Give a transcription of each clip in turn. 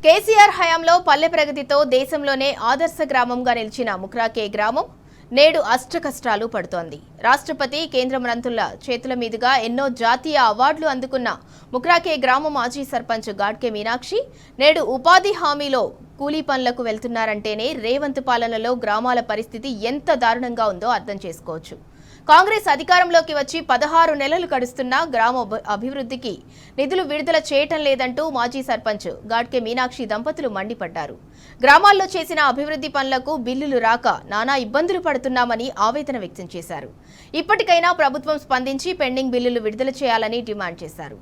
కేసీఆర్ హయాంలో పల్లె ప్రగతితో దేశంలోనే ఆదర్శ గ్రామంగా నిలిచిన ముక్రాకే గ్రామం నేడు అష్టకష్టాలు పడుతోంది. రాష్ట్రపతి కేంద్ర మంత్రుల చేతుల మీదుగా ఎన్నో జాతీయ అవార్డులు అందుకున్న ముక్రాకే గ్రామం మాజీ సర్పంచ్ గాడ్కే మీనాక్షి నేడు ఉపాధి హామీలో కూలీ పనులకు వెళ్తున్నారంటేనే రేవంత్ పాలనలో గ్రామాల పరిస్థితి ఎంత దారుణంగా ఉందో అర్థం చేసుకోవచ్చు. కాంగ్రెస్ అధికారంలోకి వచ్చి 16 నెలలు గడుస్తున్నా గ్రామ అభివృద్ధికి నిధులు విడుదల చేయటం లేదంటూ మాజీ సర్పంచ్ గాడ్కే మీనాక్షి దంపతులు మండిపడ్డారు. గ్రామాల్లో చేసిన అభివృద్ధి పనులకు బిల్లులు రాక నానా ఇబ్బందులు పడుతున్నామని ఆవేదన వ్యక్తం చేశారు. ఇప్పటికైనా ప్రభుత్వం స్పందించి పెండింగ్ బిల్లులు విడుదల చేయాలని డిమాండ్ చేశారు.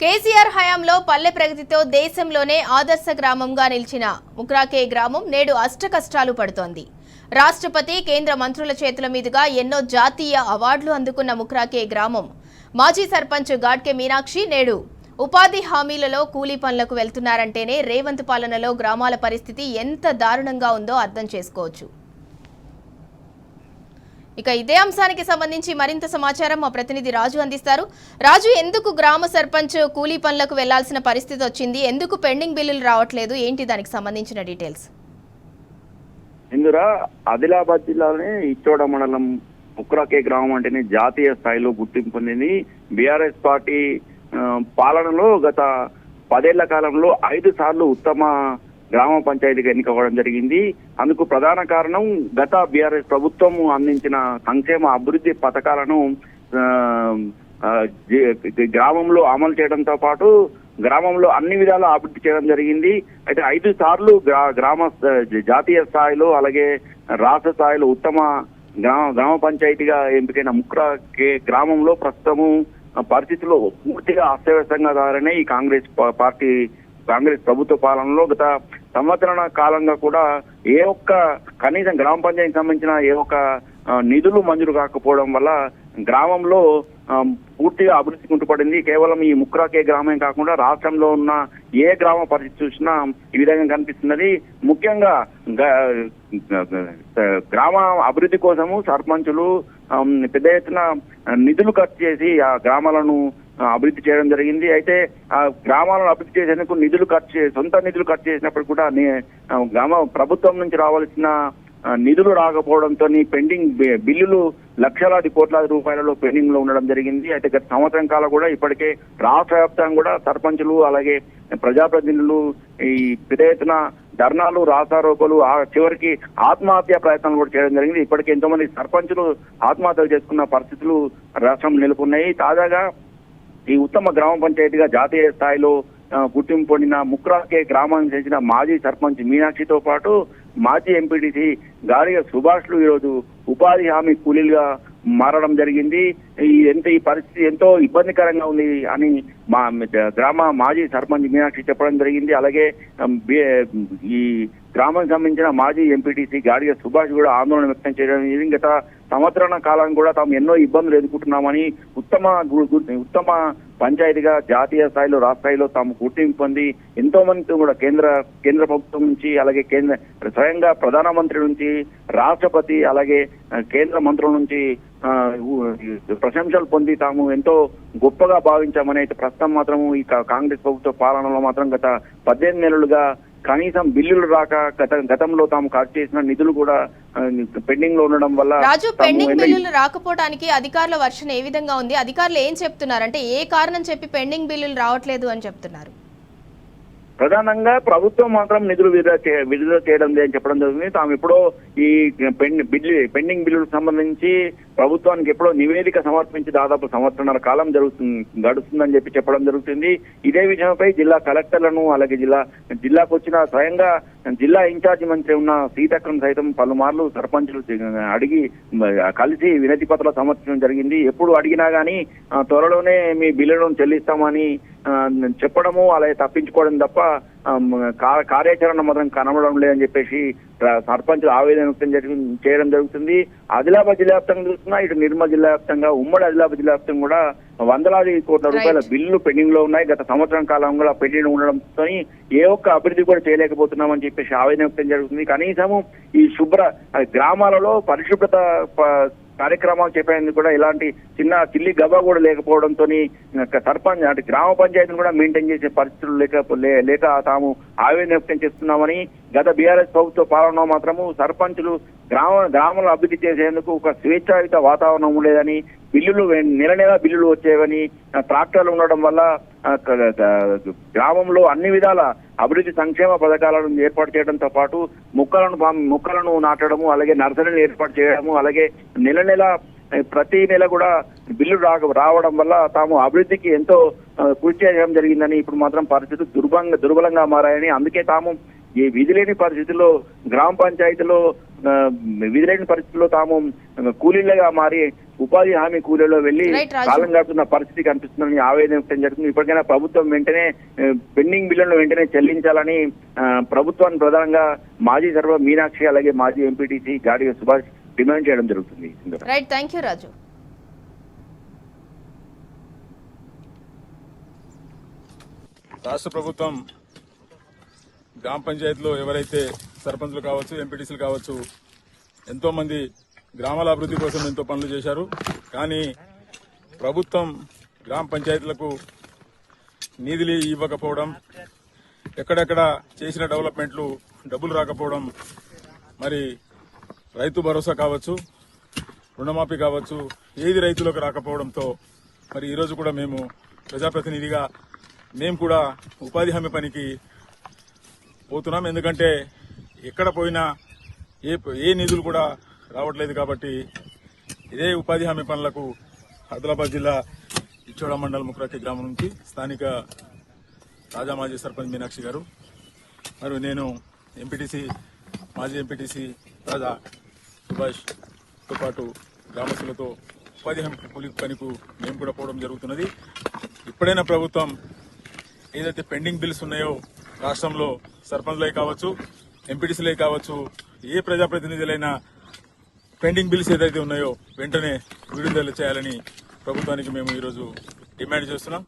కేసీఆర్ హయాంలో పల్లె ప్రగతితో దేశంలోనే ఆదర్శ గ్రామంగా నిలిచిన ముక్రాకే గ్రామం నేడు అష్టకష్టాలు పడుతోంది. రాష్ట్రపతి కేంద్ర మంత్రుల చేతుల మీదుగా ఎన్నో జాతీయ అవార్డులు అందుకున్న ముక్రాకే గ్రామం మాజీ సర్పంచ్ గాడ్కే మీనాక్షి నేడు ఉపాధి హామీలలో కూలీ పనులకు వెళ్తున్నారంటేనే రేవంత్ పాలనలో గ్రామాల పరిస్థితి ఎంత దారుణంగా ఉందో అర్థం చేసుకోవచ్చు. ఇక ఇదే అంశానికి సంబంధించి మరింత సమాచారం మా ప్రతినిధి రాజు అందిస్తారు. రాజు, ఎందుకు గ్రామ సర్పంచ్ కూలీ పనులకు వెళ్లాల్సిన పరిస్థితి వచ్చింది? ఎందుకు పెండింగ్ బిల్లులు రావట్లేదు? ఏంటి దానికి సంబంధించిన డీటెయిల్స్? ఇందురా ఆదిలాబాద్ జిల్లాలోని ఇచ్చోడ మండలం ముక్రాకే గ్రామం అంటేనే జాతీయ స్థాయిలో గుర్తింపు పొందింది. బీఆర్ఎస్ పార్టీ పాలనలో గత 10 ఏళ్ల కాలంలో 5 సార్లు ఉత్తమ గ్రామ పంచాయతీగా ఎన్నికవ్వడం జరిగింది. అందుకు ప్రధాన కారణం గత బీఆర్ఎస్ ప్రభుత్వం అందించిన సంక్షేమ అభివృద్ధి పథకాలను గ్రామంలో అమలు చేయడంతో పాటు గ్రామంలో అన్ని విధాలా అభివృద్ధి చేయడం జరిగింది. అయితే 5 సార్లు గ్రామ జాతీయ స్థాయిలో అలాగే రాష్ట్ర స్థాయిలో ఉత్తమ గ్రామ పంచాయతీగా ఎంపికైన ముక్రాకే గ్రామంలో ప్రస్తుతము పరిస్థితుల్లో పూర్తిగా అస్తవ్యస్తంగా దారనే ఈ కాంగ్రెస్ ప్రభుత్వ పాలనలో గత సంవత్సరాల కాలంగా కూడా ఏ ఒక్క కనీసం గ్రామ పంచాయతీకి సంబంధించిన ఏ ఒక్క నిధులు మంజూరు కాకపోవడం వల్ల గ్రామంలో పూర్తిగా అభివృద్ధి కుంటుపడింది. కేవలం ఈ ముక్రాకే గ్రామం కాకుండా రాష్ట్రంలో ఉన్న ఏ గ్రామ పరిస్థితి చూసినా ఈ విధంగా కనిపిస్తున్నది. ముఖ్యంగా గ్రామ అభివృద్ధి కోసము సర్పంచులు పెద్ద ఎత్తున నిధులు ఖర్చు చేసి ఆ గ్రామాలను అభివృద్ధి చేయడం జరిగింది. అయితే ఆ గ్రామాలను అభివృద్ధి చేసేందుకు సొంత నిధులు ఖర్చు చేసినప్పుడు కూడా గ్రామ ప్రభుత్వం నుంచి రావాల్సిన నిధులు రాకపోవడంతో పెండింగ్ బిల్లులు లక్షలాది కోట్లాది రూపాయలలో పెండింగ్ లో ఉండడం జరిగింది. అయితే గత సంవత్సరం కాలం కూడా ఇప్పటికే రాష్ట్ర వ్యాప్తంగా కూడా సర్పంచులు అలాగే ప్రజాప్రతినిధులు ఈ పెద్ద ఎత్తున ధర్నాలు రాస్తారోకోలు చివరికి ఆత్మహత్య ప్రయత్నాలు కూడా చేయడం జరిగింది. ఇప్పటికే ఎంతో మంది సర్పంచులు ఆత్మహత్యలు చేసుకున్న పరిస్థితులు రాష్ట్రం నెలకొన్నాయి. తాజాగా ఈ ఉత్తమ గ్రామ పంచాయతీగా జాతీయ స్థాయిలో గుర్తింపు పొందిన ముక్రాకే గ్రామానికి చెందిన మాజీ సర్పంచ్ మీనాక్షితో పాటు మాజీ ఎంపీటీసీ గాడిగ సుభాష్లు ఈరోజు ఉపాధి హామీ కూలీలుగా మారడం జరిగింది. ఈ పరిస్థితి ఎంతో ఇబ్బందికరంగా ఉంది అని గ్రామ మాజీ సర్పంచ్ మీనాక్షి చెప్పడం జరిగింది. అలాగే ఈ గ్రామానికి సంబంధించిన మాజీ ఎంపీటీసీ గాడిగ సుభాష్ కూడా ఆందోళన వ్యక్తం చేయడం జరిగింది. గత సంవత్సరాల కాలం కూడా తాము ఎన్నో ఇబ్బందులు ఎదుర్కొంటున్నామని ఉత్తమ పంచాయతీగా జాతీయ స్థాయిలో రాష్ట్ర స్థాయిలో తాము గుర్తింపు పొంది ఎంతో మంది కూడా కేంద్ర ప్రభుత్వం నుంచి అలాగే స్వయంగా ప్రధానమంత్రి నుంచి రాష్ట్రపతి అలాగే కేంద్ర మంత్రుల నుంచి ప్రశంసలు పొంది తాము ఎంతో గొప్పగా భావించామని అయితే ప్రస్తుతం మాత్రము ఈ కాంగ్రెస్ ప్రభుత్వ పాలనలో మాత్రం గత 18 నెలలుగా కనీసం బిల్లులు రాక గతంలో తాము ఖర్చు చేసిన నిధులు కూడా పెండింగ్ లో ఉండడం వల్ల రాజు, పెండింగ్ బిల్లులు రాకపోవడానికి అధికారుల వర్షన్ ఏ విధంగా ఉంది? అధికారులు ఏం చెప్తున్నారు? అంటే ఏ కారణం చెప్పి పెండింగ్ బిల్లులు రావట్లేదు అని చెప్తున్నారు? ప్రధానంగా ప్రభుత్వం మాత్రం నిధులు విడుదల చేయడం లేదని చెప్పడం జరుగుతుంది. తాము ఎప్పుడో ఈ పెండింగ్ బిల్లులకు సంబంధించి ప్రభుత్వానికి ఎప్పుడో నివేదిక సమర్పించి దాదాపు సంవత్సరాల కాలం గడుస్తుందని చెప్పడం జరుగుతుంది. ఇదే విషయంపై జిల్లా కలెక్టర్లను అలాగే జిల్లాకు వచ్చిన స్వయంగా జిల్లా ఇన్ఛార్జి మంత్రి ఉన్న సీతక్కను సైతం పలుమార్లు సర్పంచులు అడిగి కలిసి వినతి పత్రాలు సమర్పించడం జరిగింది. ఎప్పుడు అడిగినా గానీ త్వరలోనే మీ బిల్లులను చెల్లిస్తామని చెప్పడము అలాగే తప్పించుకోవడం తప్ప కార్యాచరణ మాత్రం కనబడడం లేదని చెప్పేసి సర్పంచులు ఆవేదన వ్యక్తం చేయడం జరుగుతుంది. ఆదిలాబాద్ జిల్లా వ్యాప్తంగా చూస్తున్నా, ఇటు నిర్మల్ జిల్లా వ్యాప్తంగా, ఉమ్మడి ఆదిలాబాద్ జిల్లా వ్యాప్తంగా కూడా వందలాది కోట్ల రూపాయల బిల్లులు పెండింగ్ లో ఉన్నాయి. గత సంవత్సరం కాలం కూడా పెండింగ్ ఉండడంతో ఏ ఒక్క అభివృద్ధి కూడా చేయలేకపోతున్నామని చెప్పేసి ఆవేదన వ్యక్తం జరుగుతుంది. కనీసము ఈ గ్రామాలలో పరిశుభ్రత కార్యక్రమాలు చెప్పేందుకు కూడా ఇలాంటి చిల్లి గబా కూడా లేకపోవడంతో సర్పంచ్ అంటే గ్రామ పంచాయతీని కూడా మెయింటైన్ చేసే పరిస్థితులు లేక తాము ఆవేదన వ్యక్తం చేస్తున్నామని, గత బీఆర్ఎస్ ప్రభుత్వ పాలనలో మాత్రము సర్పంచులు గ్రామంలో అభివృద్ధి చేసేందుకు ఒక స్వేచ్ఛాయుత వాతావరణం ఉండేదని, బిల్లులు నెల బిల్లులు వచ్చేవని, ట్రాక్టర్లు ఉండడం వల్ల గ్రామంలో అన్ని విధాల అభివృద్ధి సంక్షేమ పథకాలను ఏర్పాటు చేయడంతో పాటు మొక్కలను నాటడము, అలాగే నర్సరీలు ఏర్పాటు చేయడము, అలాగే నెల ప్రతి నెల కూడా బిల్లు రావడం వల్ల తాము అభివృద్ధికి ఎంతో కృషి చేయడం జరిగిందని, ఇప్పుడు మాత్రం పరిస్థితులు దుర్బలంగా మారాయని, అందుకే తాము ఈ విధిలేని పరిస్థితుల్లో గ్రామ పంచాయతీలో విధిలేని పరిస్థితుల్లో తాము కూలీలుగా మారి ఉపాధి హామీ కూలీలో వెళ్లి కాలం గడుపుతున్న పరిస్థితి కనిపిస్తుందని ఆవేదన వ్యక్తం జరుగుతుంది. ఇప్పటికైనా ప్రభుత్వం వెంటనే పెండింగ్ బిల్లులను వెంటనే చెల్లించాలని ప్రభుత్వాన్ని ప్రధానంగా మాజీ సర్పంచ్ మీనాక్షి, అలాగే మాజీ ఎంపీటీసీ గాడిగ సుభాష్ డిమాండ్ చేయడం జరుగుతుంది. రైట్, థ్యాంక్ యూ రాజు. రాష్ట్ర ప్రభుత్వం గ్రామ పంచాయతీలో ఎవరైతే సర్పంచులు కావచ్చు, ఎంపీటీసీలు కావచ్చు, ఎంతో మంది గ్రామాల అభివృద్ధి కోసం ఎంతో పనులు చేశారు. కానీ ప్రభుత్వం గ్రామ పంచాయతీలకు నిధులు ఇవ్వకపోవడం, ఎక్కడెక్కడ చేసిన డెవలప్మెంట్లు డబ్బులు రాకపోవడం, మరి రైతు భరోసా కావచ్చు, రుణమాఫీ కావచ్చు, ఏది రైతులకు రాకపోవడంతో మరి ఈరోజు కూడా మేము ప్రజాప్రతినిధిగా మేము కూడా ఉపాధి హామీ పనికి పోతున్నాం. ఎందుకంటే ఎక్కడ పోయినా ఏ నిధులు కూడా రావట్లేదు. కాబట్టి ఇదే ఉపాధి హామీ పనులకు ఆదిలాబాద్ జిల్లా ఇచ్చోడ మండలం ముక్రాకి గ్రామం నుంచి స్థానిక రాజా మాజీ సర్పంచ్ మీనాక్షి గారు, మరియు నేను ఎంపీటీసీ మాజీ ఎంపీటీసీ రాజా సుభాష్తో పాటు గ్రామస్తులతో ఉపాధి హామీ కూలి పనికి మేము కూడా పోవడం జరుగుతున్నది. ఇప్పుడైనా ప్రభుత్వం ఏదైతే పెండింగ్ బిల్స్ ఉన్నాయో రాష్ట్రంలో సర్పంచ్లే కావచ్చు, ఎంపీటీసీలే కావచ్చు, ఏ ప్రజాప్రతినిధులైనా పెండింగ్ బిల్స్ ఏదైతే ఉన్నాయో వెంటనే విడుదల చేయాలని ప్రభుత్వానికి మేము ఈరోజు డిమాండ్ చేస్తున్నాం.